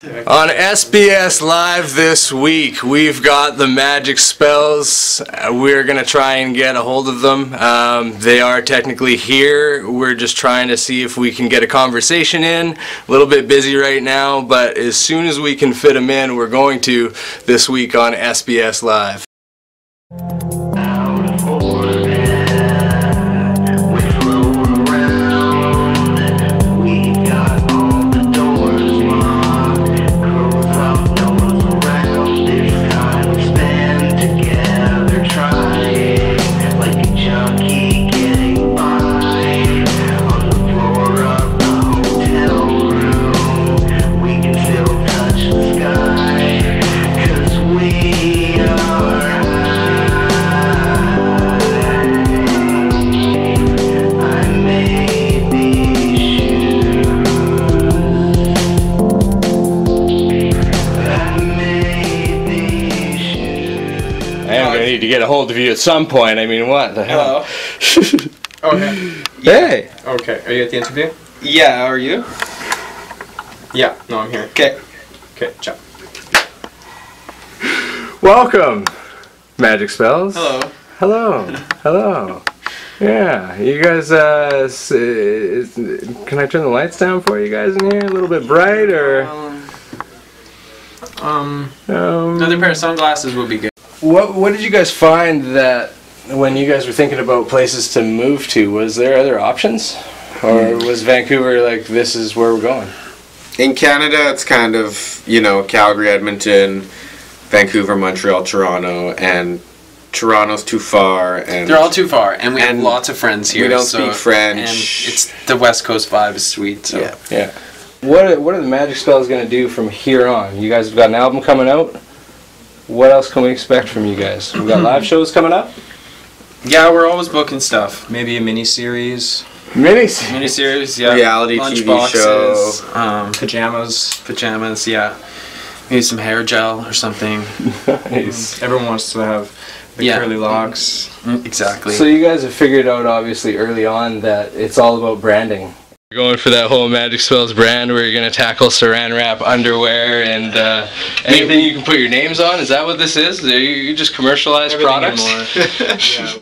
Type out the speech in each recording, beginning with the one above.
On SBS Live this week, we've got the Magik Spells. We're going to try and get a hold of them. They are technically here. We're just trying to see if we can get a conversation in. A little bit busy right now, but as soon as we can fit them in, we're going to this week on SBS Live. Need to get a hold of you at some point. I mean, what the hell? Hello. Okay. Hey. Okay. Are you at the interview? Yeah, are you? Yeah. No, I'm here. Okay. Okay. Ciao. Welcome, Magik Spells. Hello. Hello. Hello. Yeah. You guys. Can I turn the lights down for you guys in here? A little bit bright, or? Another pair of sunglasses would be good. What did you guys find that when you guys were thinking about places to move to? Was there other options, or was Vancouver like, this is where we're going? In Canada, it's kind of, you know, Calgary, Edmonton, Vancouver, Montreal, Toronto, and Toronto's too far. And they're all too far, and we have lots of friends here. We don't speak French. And it's the West Coast vibe is sweet. So. Yeah. What are the Magik Spells going to do from here on? You guys have got an album coming out. What else can we expect from you guys? We got live shows coming up? Yeah, we're always booking stuff. Maybe a mini-series. Mini-series, yeah. Reality Lunch TV boxes, show. Pajamas, yeah. Maybe some hair gel or something. Nice. Everyone wants to have the curly locks. Exactly. So you guys have figured out, obviously, early on that it's all about branding. We're going for that whole Magik Spells brand where you're going to tackle saran wrap, underwear, and anything you can put your names on. Is that what this is? You just commercialize products? Yeah.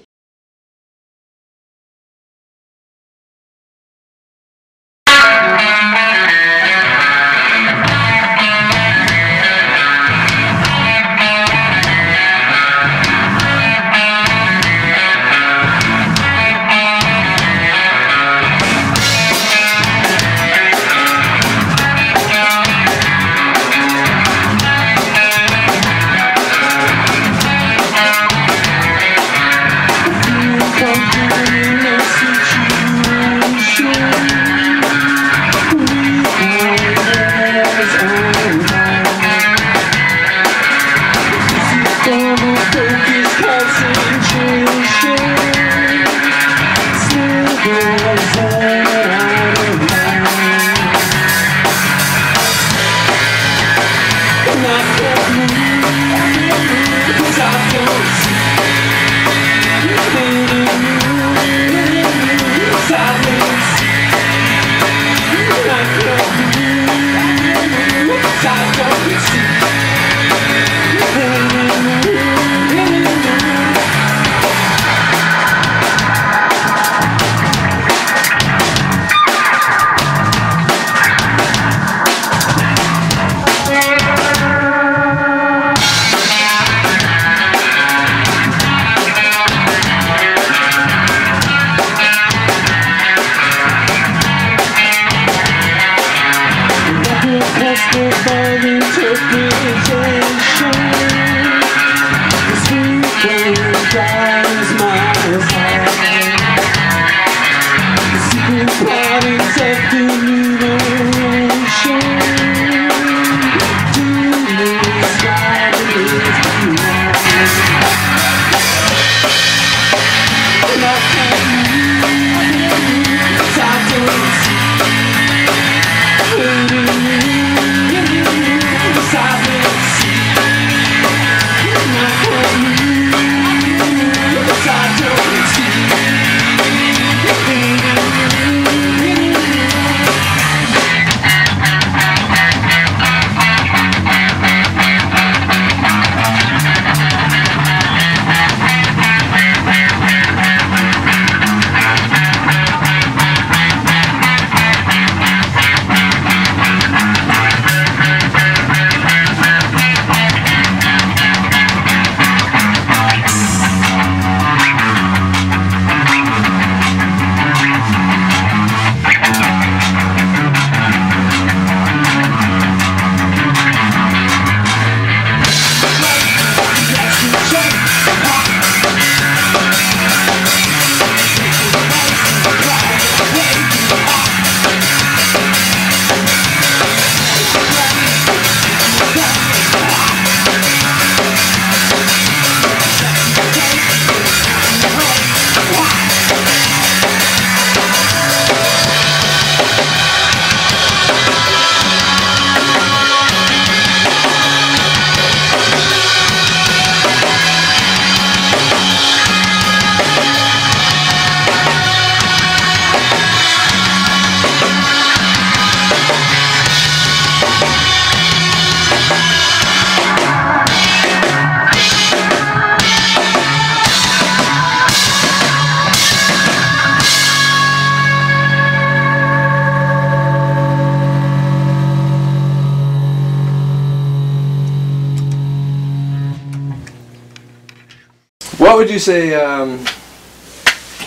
you say?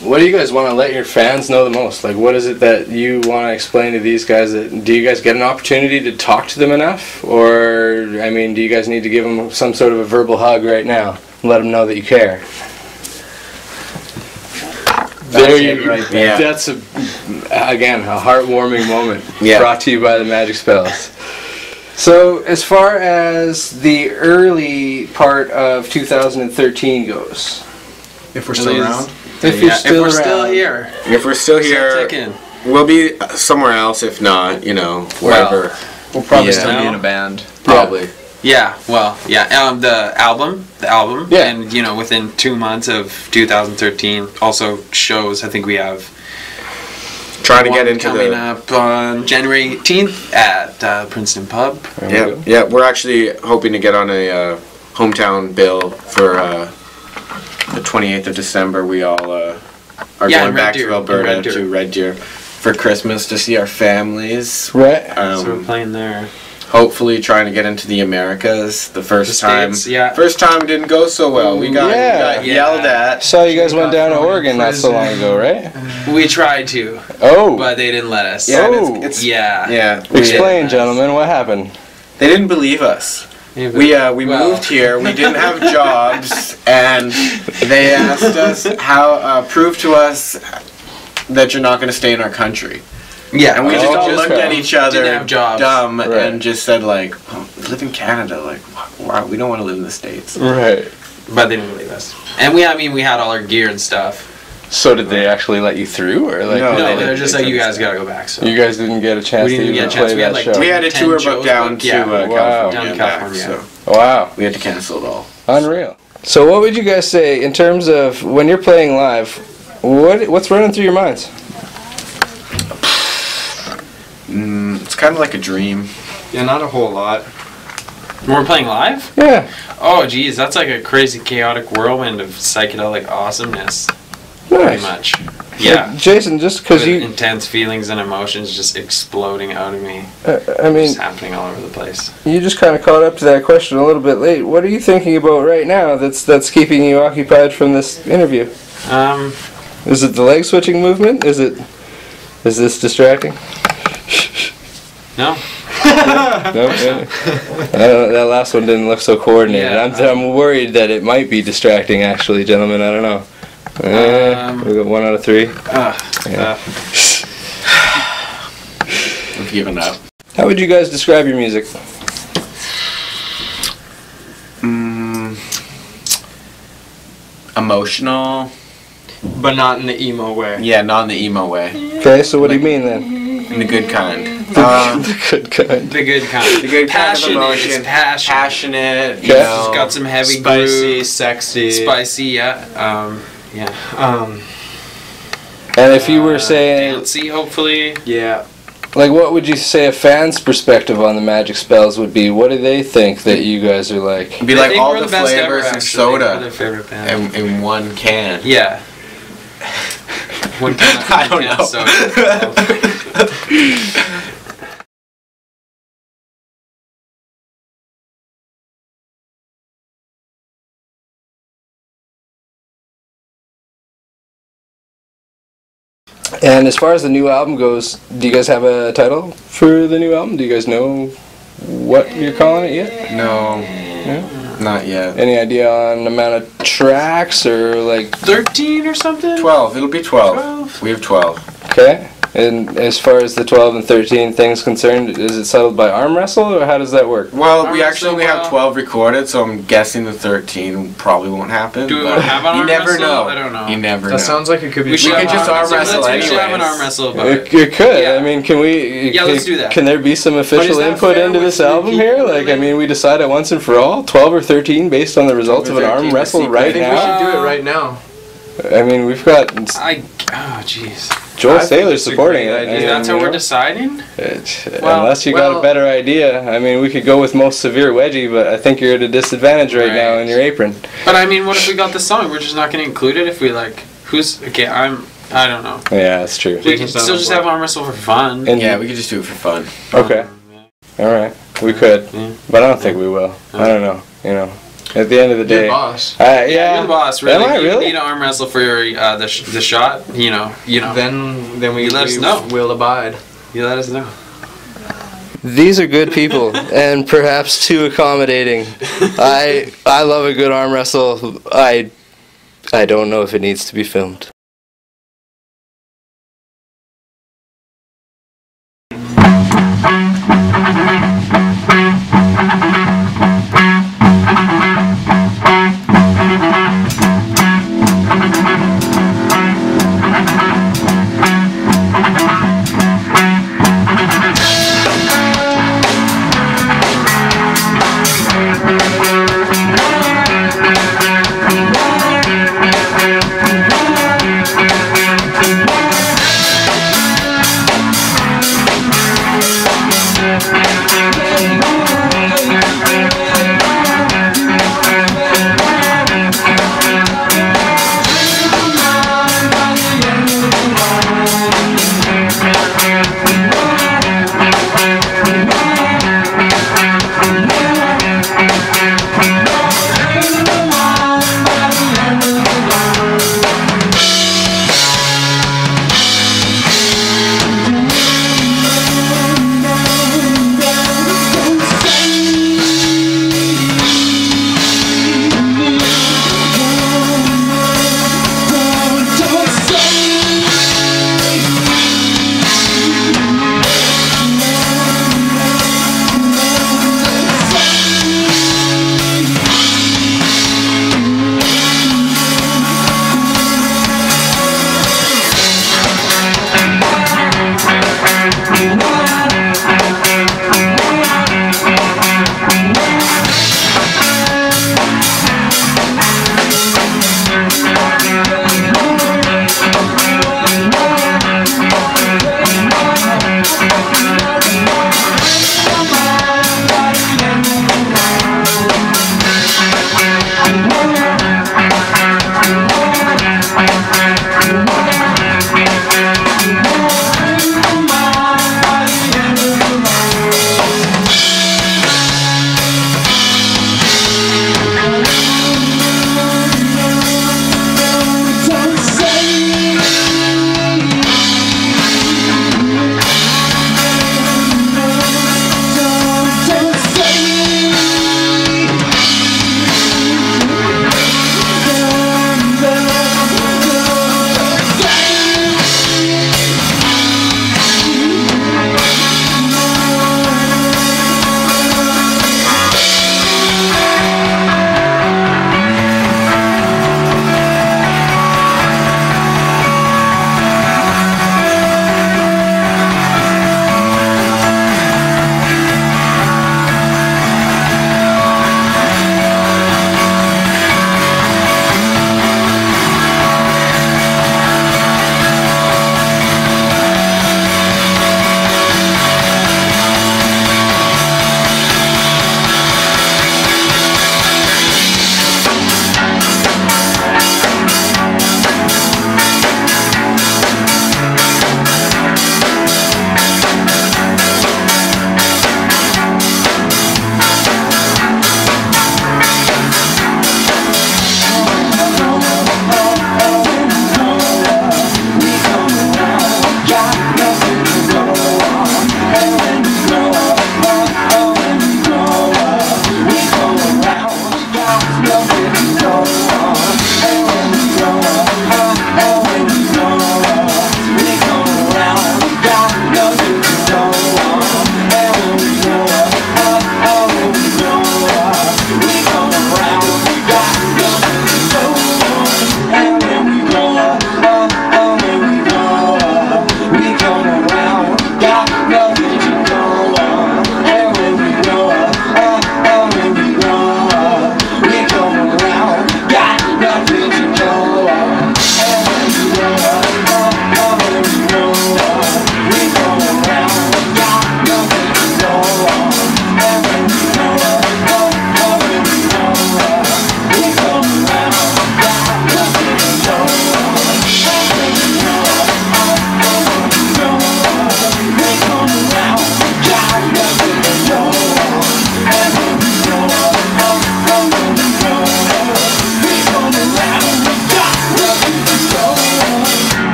What do you guys want to let your fans know the most? Like, what is it that you want to explain to these guys? Do you guys get an opportunity to talk to them enough, or I mean, do you guys need to give them some sort of a verbal hug right now and let them know that you care? That's again a heartwarming moment. Brought to you by the Magik Spells. So, as far as the early part of 2013 goes, if we're still around, if we're still here, we'll be somewhere else. If not, wherever. We'll probably still be in a band. Probably. Yeah. Well, yeah. The album. Yeah. And within 2 months of 2013, also shows. I think we have. Trying to get into coming up on January 18th at Princeton Pub. Yeah. We're actually hoping to get on a hometown bill for the 28th of December. We all are going back to Alberta to Red Deer for Christmas to see our families. Right. So we're playing there. Hopefully trying to get into the Americas. The first time didn't go so well. We got yelled at. So you guys went down to Oregon not so long ago, right? We tried to. Oh. But they didn't let us. Yeah. Explain, gentlemen, what happened? They didn't believe us. We moved here. We didn't have jobs, and they asked us prove to us that you're not going to stay in our country. Yeah, and we just all looked at each other, dumb, right. and just said like, we live in Canada, like, wow, we don't want to live in the States. Right. But they didn't believe us. And we had all our gear and stuff. So did they actually let you through, or like? No, they're just like, you guys gotta go back. So you guys didn't get a chance to even play that show. We had a tour booked down to California. So wow, we had to cancel it all. Unreal. So what would you guys say in terms of when you're playing live? What's running through your minds? It's kind of like a dream. Yeah, not a whole lot. When we're playing live? Yeah. Oh, geez, that's like a crazy, chaotic whirlwind of psychedelic awesomeness. Nice. Pretty much. Yeah. Like, Jason, just because you... intense feelings and emotions just exploding out of me. I mean... Just happening all over the place. You just kind of caught up to that question a little bit late. What are you thinking about right now that's keeping you occupied from this interview? Is it the leg switching movement? Is this distracting? No. No, really? That last one didn't look so coordinated. Yeah, I'm worried that it might be distracting, actually, gentlemen. I don't know. We got 1 out of 3. I've given up. How would you guys describe your music? Emotional. But not in the emo way. Yeah, not in the emo way. Okay, so what do you mean then? In the good kind. The good kind. The good kind. The good passionate, kind of emotion. It's passionate. Okay. It's got some heavy spicy, groove. sexy. Spicy, yeah. And if you were saying... Dancey, hopefully. Yeah. Like, what would you say a fan's perspective on the Magik Spells would be? What do they think that you guys are like? It'd be like all the best flavors ever, of soda their favorite band. in one can. Yeah. One can, I don't know. And as far as the new album goes, do you guys have a title for the new album? Do you guys know what you're calling it yet? No. Yeah? Not yet. Any idea on amount of tracks or like... 13 or something? 12. It'll be 12. We have 12. Okay. And as far as the 12 and 13 things concerned, is it settled by arm wrestle, or how does that work? Well, we actually only have 12 recorded, so I'm guessing the 13 probably won't happen. Do we have an arm wrestle? You never know. I don't know. You never know. That sounds like it could be. We could just arm wrestle anyways. We should have an arm wrestle about it. It could. Yeah. I mean, can we... Yeah, let's do that. Can there be some official input into this album here? Like, I mean, we decide it once and for all, 12 or 13 based on the results of an arm wrestle right now? I think we should do it right now. I mean, we've got... Oh, jeez. Joel Saylor's supporting it. Is that how we're deciding? Unless you got a better idea. I mean, we could go with most severe wedgie, but I think you're at a disadvantage right now in your apron. But I mean, what if we got the song? We're just not going to include it if we like... Okay, I don't know. Yeah, that's true. We can still just have arm wrestle for fun. And yeah, we could just do it for fun. Okay. Alright. We could. Yeah. But I don't think we will. I don't know. You know. At the end of the day. You're the boss. Yeah. You're the boss, really. Am I really? You need to arm wrestle for the shot, you know. Then we let us know. Will abide. You let us know. These are good people, and perhaps too accommodating. I love a good arm wrestle. I don't know if it needs to be filmed.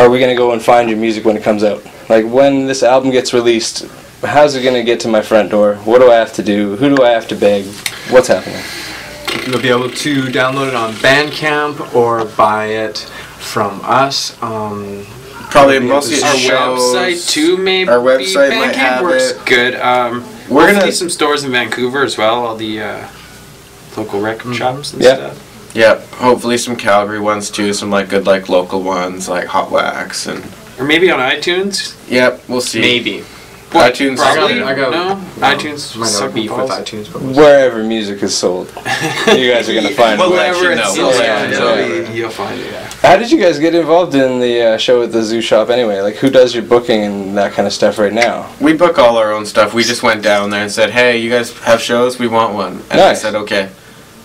are we going to go and find your music when it comes out? Like, when this album gets released, how's it going to get to my front door? What do I have to do? Who do I have to beg? What's happening? You'll be able to download it on Bandcamp or buy it from us. Probably mostly our website too, maybe. Our website might have works it. good. We're gonna see some stores in Vancouver as well. All the local record shops and stuff. Yeah, hopefully some Calgary ones too. Some like good like local ones like Hot Wax and. Or maybe on iTunes. Yep, we'll see. Maybe. What, iTunes. Probably. No. iTunes. Might not beef with iTunes, but Wherever music is sold, you guys are going to find it. Wherever it's sold, Yeah. you'll find it. How did you guys get involved in the show at the Zoo Shop anyway? Like, who does your booking and that kind of stuff right now? We book all our own stuff. We just went down there and said, "Hey, you guys have shows? We want one." And Nice. they said, "Okay,"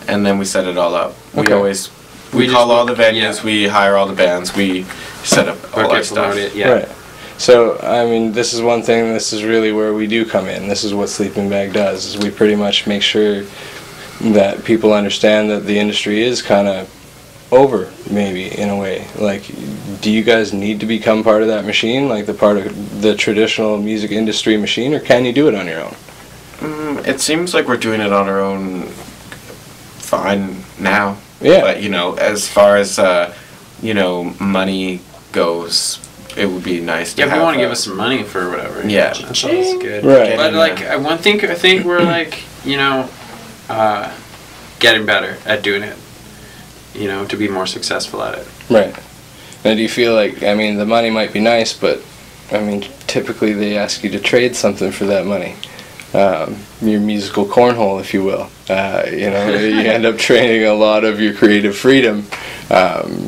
and then we set it all up. Okay. We just call all the book- venues. yeah. We hire all the bands. We set up all our stuff. Right. So, I mean, this is one thing, this is really where we do come in. This is what Sleeping Bag does, is we pretty much make sure that people understand that the industry is kind of over, maybe, in a way. Like, do you guys need to become part of that machine, like the part of the traditional music industry machine, or can you do it on your own? It seems like we're doing it on our own fine now. Yeah. But, as far as, money goes, it would be nice to Yeah, if have you want to give us some money for whatever. Yeah. That sounds good. Right. But like, I think we're like, getting better at doing it. To be more successful at it. Right. Now, do you feel like, I mean, the money might be nice, but, I mean, typically they ask you to trade something for that money. Your musical cornhole, if you will. You end up trading a lot of your creative freedom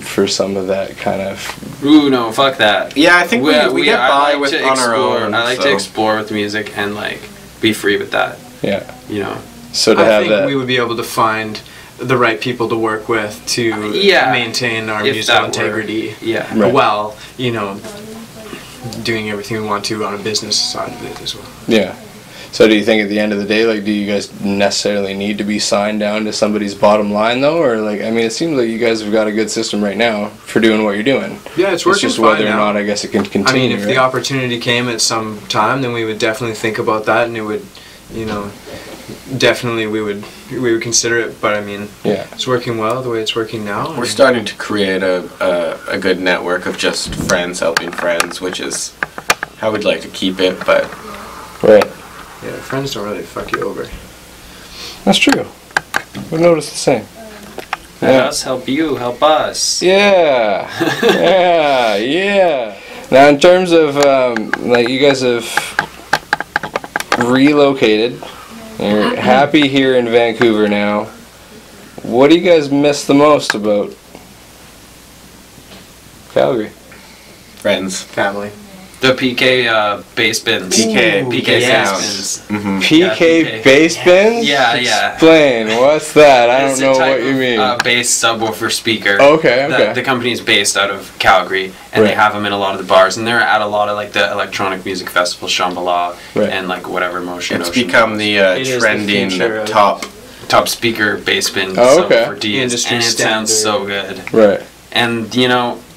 for some of that kind of... Ooh, no, fuck that. Yeah, I think we get by with on our own. I like to explore with music and, like, be free with that. Yeah. So I think we would be able to find the right people to work with to maintain our musical integrity. Yeah. Right. While, doing everything we want to on a business side of it as well. Yeah. So do you think at the end of the day, like, do you guys necessarily need to be signed down to somebody's bottom line, though? Or, like, I mean, it seems like you guys have got a good system right now for doing what you're doing. Yeah, it's working just fine whether now. or not, I guess, it can continue. I mean, if the opportunity came at some time, then we would definitely think about that, and it would, definitely we would consider it. But I mean, it's working well the way it's working now. We're starting to create a good network of just friends helping friends, which is how we'd like to keep it. But right. Yeah, friends don't really fuck you over. That's true. We've noticed the same. Let us help you, help us. Yeah. yeah. Now, in terms of, like, you guys have relocated. You're happy here in Vancouver now. What do you guys miss the most about Calgary? friends. Family. The PK bass bins. PK bass sounds. bins. PK bass bins? Yeah. Explain. What's that? I don't It's a know type what you mean. of bass subwoofer speaker. Okay. The company is based out of Calgary, and they have them in a lot of the bars, and they're at a lot of like the electronic music festivals, Shambhala, and like whatever Motion. It's become the trending top speaker bass bin Oh, okay. for DJs, and it sounds so good. Right. And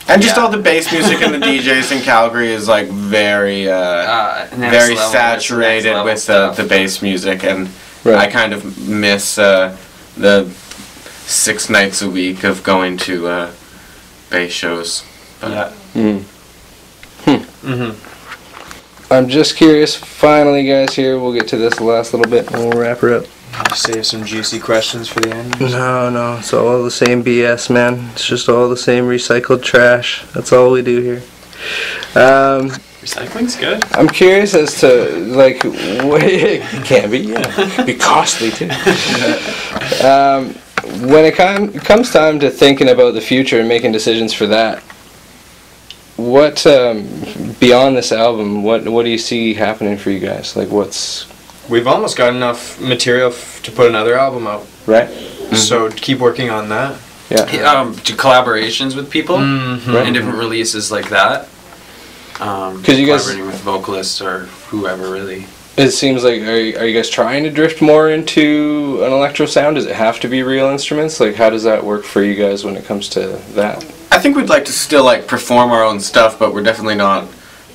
and just all the bass music and the DJs in Calgary is like very saturated with the bass music, and I kind of miss the 6 nights a week of going to bass shows. But I'm just curious, finally, guys, here, we'll get to this last little bit and we'll wrap her up. Save some juicy questions for the end. No, it's all the same BS, man. It's just all the same recycled trash. That's all we do here. Recycling's good. I'm curious as to, like, it can be, yeah. It can be costly, too. When it comes time to thinking about the future and making decisions for that, what, beyond this album, what do you see happening for you guys? Like, We've almost got enough material to put another album out. Right. So keep working on that. Yeah. Do collaborations with people Right. and different releases like that. Because you guys collaborating with vocalists or whoever, really. It seems like, are you guys trying to drift more into an electro sound? Does it have to be real instruments? Like, how does that work for you guys when it comes to that? I think we'd like to still like perform our own stuff, but we're definitely not.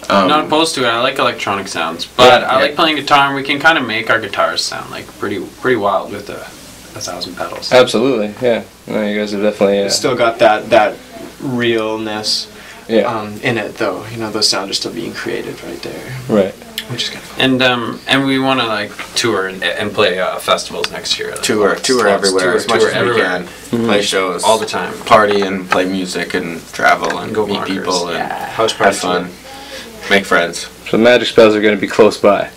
Not opposed to it. I like electronic sounds, but I like playing guitar, and we can kind of make our guitars sound like pretty wild with 1,000 pedals. Absolutely, yeah. No, you guys have definitely still got that realness yeah. In it, though. You know, those sounds are still being created right there. Right. Which is kind of fun. And we want to like tour and play festivals next year. Tour everywhere as much as we can. Play shows all the time. Party and play music and travel and go meet people and house have fun. Make friends. So Magik Spells are going to be close by.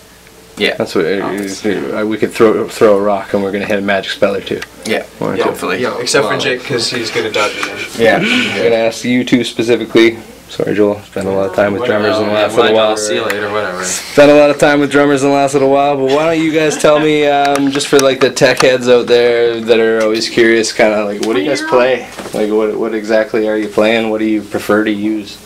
Yeah. That's what we could throw a rock and we're going to hit a Magik Spell or two. Yeah. Hopefully. Yeah. Except for Jake, because he's good at dodging it. Yeah. I'm going to ask you two specifically. Sorry, Joel. Spent a lot of time with drummers in the last little while. See you later, whatever. Spent a lot of time with drummers in the last little while, but why don't you guys tell me, just for like the tech heads out there that are always curious, kind of like, what do you guys play? Like, what exactly are you playing? What do you prefer to use?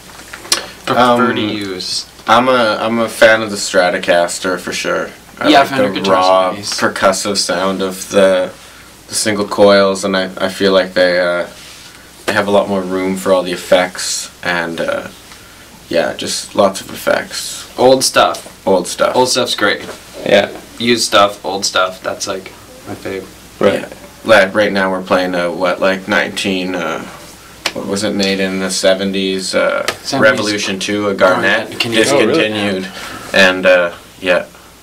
I'm a fan of the Stratocaster for sure. I like the raw percussive sound of the single coils, and I feel like they have a lot more room for all the effects, and just lots of effects. Old stuff. Old stuff's great. Yeah. Used stuff, old stuff. That's like my fave. Right. Yeah. Like right now we're playing what was it made in the 70s? Revolution 2, a Garnet, discontinued, and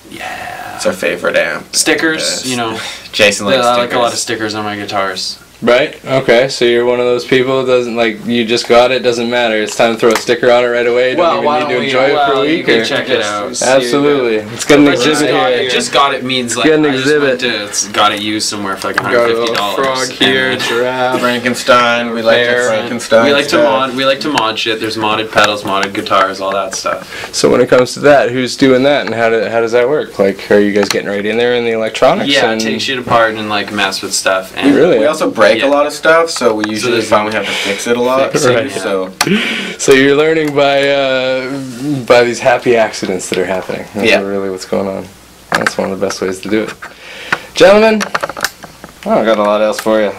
it's our favorite amp. Stickers, Jason likes stickers. I like a lot of stickers on my guitars. Right. Okay. So you're one of those people that doesn't like you just got it. Doesn't matter. It's time to throw a sticker on it right away. Don't even need to enjoy it for a week. You can check it out. Absolutely. Let's get an exhibit here. Just got it means like get an exhibit. Got it used somewhere for like $150. Frog here, giraffe, Frankenstein. We like to Frankenstein. We like to mod shit. There's modded pedals, modded guitars, all that stuff. So when it comes to that, who's doing that, and how does that work? Like, are you guys getting right in there in the electronics? Yeah, take shit apart and like mess with stuff. And really? We also break a lot of stuff, so we usually find we have to fix it a lot. Right. So you're learning by these happy accidents that are happening. That's really what's going on. That's one of the best ways to do it. Gentlemen, I got a lot else for you.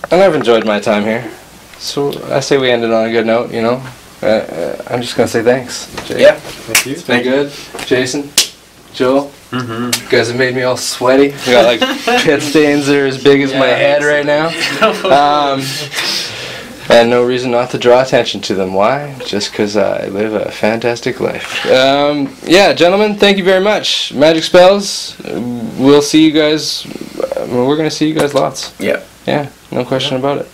And I've enjoyed my time here. So I say we ended on a good note, I'm just going to say thanks. Jay. Yeah. Thank you. It's been good. Jason, Joel. You guys have made me all sweaty. I got like pit stains that are as big as my head right now. And no reason not to draw attention to them. Why? Just because I live a fantastic life. Gentlemen, thank you very much. Magik Spells, we'll see you guys. We're going to see you guys lots. Yeah. Yeah, no question about it.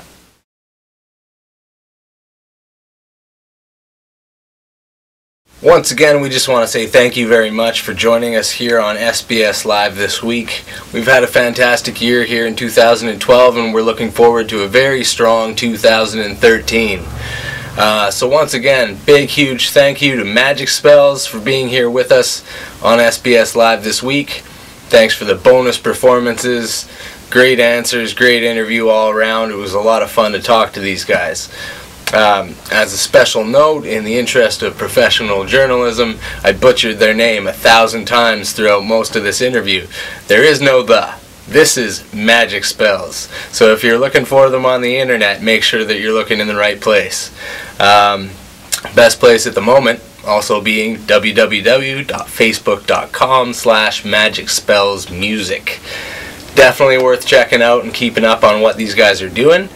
Once again, we just want to say thank you very much for joining us here on SBS Live this week. We've had a fantastic year here in 2012, and we're looking forward to a very strong 2013. So once again, big, huge thank you to Magik Spells for being here with us on SBS Live this week. Thanks for the bonus performances, great answers, great interview all around. It was a lot of fun to talk to these guys. As a special note, in the interest of professional journalism, I butchered their name 1,000 times throughout most of this interview. There is no the. This is Magik Spells. So if you're looking for them on the internet, make sure that you're looking in the right place. Best place at the moment also being www.facebook.com/magicspellsmusic. Definitely worth checking out and keeping up on what these guys are doing.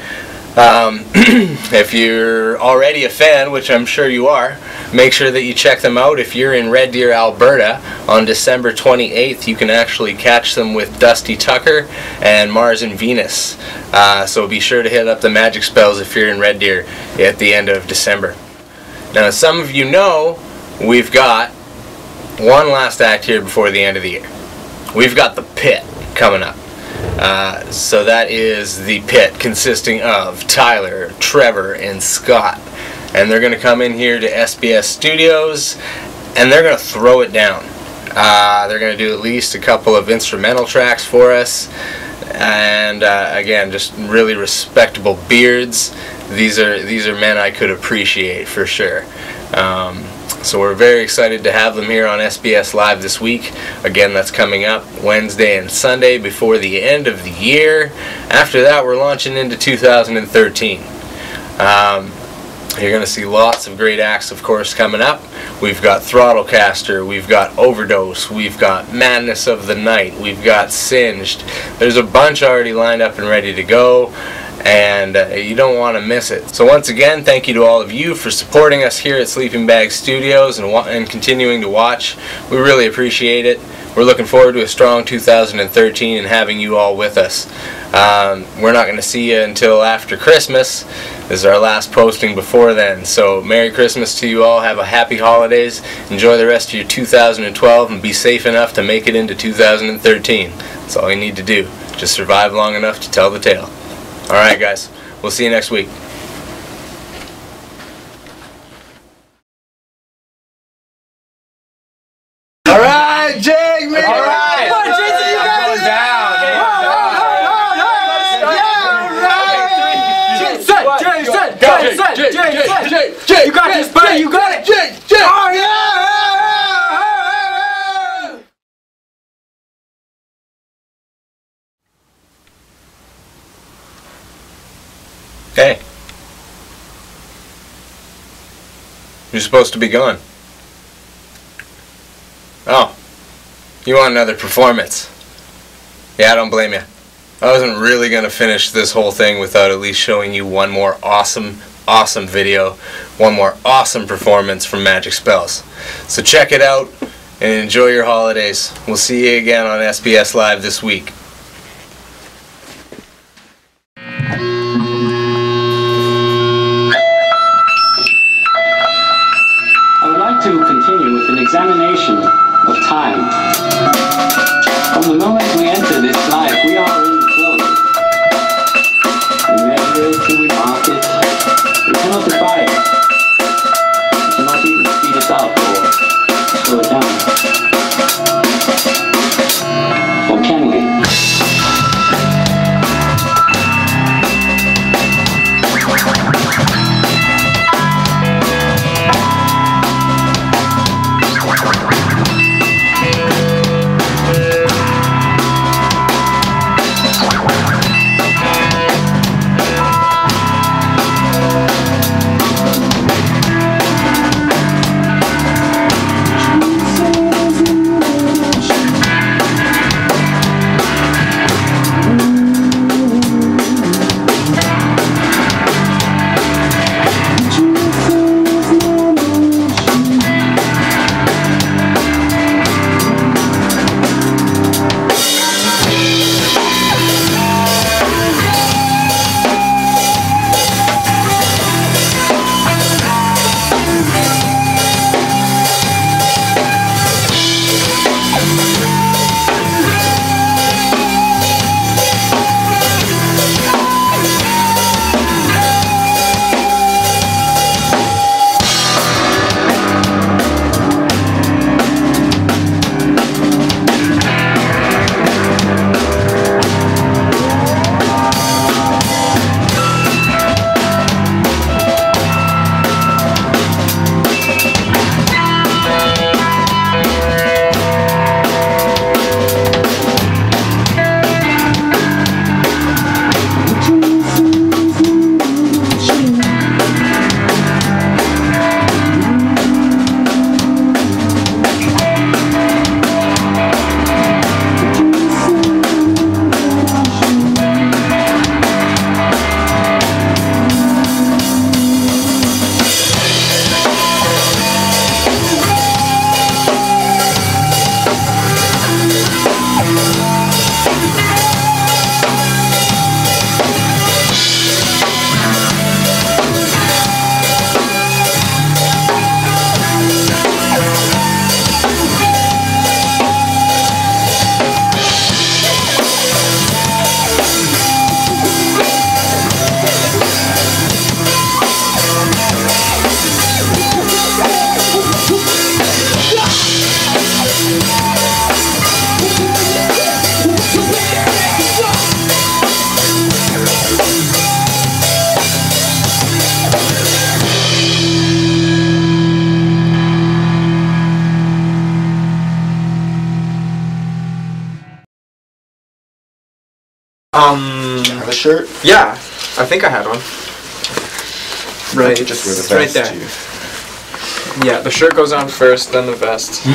If you're already a fan, which I'm sure you are, make sure that you check them out. If you're in Red Deer, Alberta, on December 28th, you can actually catch them with Dusty Tucker and Mars and Venus. So be sure to hit up the Magik Spells if you're in Red Deer at the end of December. Now, as some of you know, we've got one last act here before the end of the year. We've got the Pit coming up. So that is the Pit, consisting of Tyler, Trevor, and Scott. And they're going to come in here to SBS Studios, and they're going to throw it down. They're going to do at least a couple of instrumental tracks for us. And again, just really respectable beards. These are men I could appreciate for sure. So we're very excited to have them here on SBS Live this week. Again, that's coming up Wednesday and Sunday before the end of the year. After that, we're launching into 2013. You're going to see lots of great acts, of course, coming up. We've got Throttlecaster, we've got Overdose, we've got Madness of the Night, we've got Singed. There's a bunch already lined up and ready to go, and you don't want to miss it. So once again, thank you to all of you for supporting us here at Sleeping Bag Studios and continuing to watch. We really appreciate it. We're looking forward to a strong 2013 and having you all with us. We're not going to see you until after Christmas. This is our last posting before then. So Merry Christmas to you all. Have a happy holidays. Enjoy the rest of your 2012 and be safe enough to make it into 2013. That's all you need to do. Just survive long enough to tell the tale. Alright guys, we'll see you next week. Alright, Jake, man! Alright! Come on, Jason, you got it! Jake, you got this, buddy. You got it. Jake. Oh yeah! Hey, you're supposed to be gone. Oh, you want another performance? Yeah, I don't blame you. I wasn't really going to finish this whole thing without at least showing you one more awesome video, one more awesome performance from Magik Spells. So check it out and enjoy your holidays. We'll see you again on SBS Live this week. I would like to continue with an examination of time. From the moment we enter this life, we are in the flow. We measure it till we mark it. We cannot defy it. We cannot even speed it up or slow it down. Or can we? a shirt? Yeah, I think I had one. Right, just wear the vest right there. Yeah, the shirt goes on first, then the vest.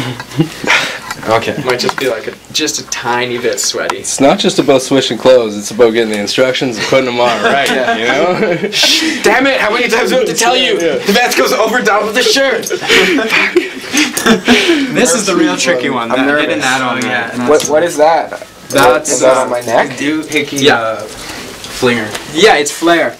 Okay. Might just be like just a tiny bit sweaty. It's not just about switching clothes, it's about getting the instructions and putting them on right, you know? Damn it, how many times do I have to tell you? The vest goes over top of the shirt. This is the real tricky one. I'm nervous. Getting that on yet. What is that? That's is that on my neck? Hickey flinger. Yeah, it's flare.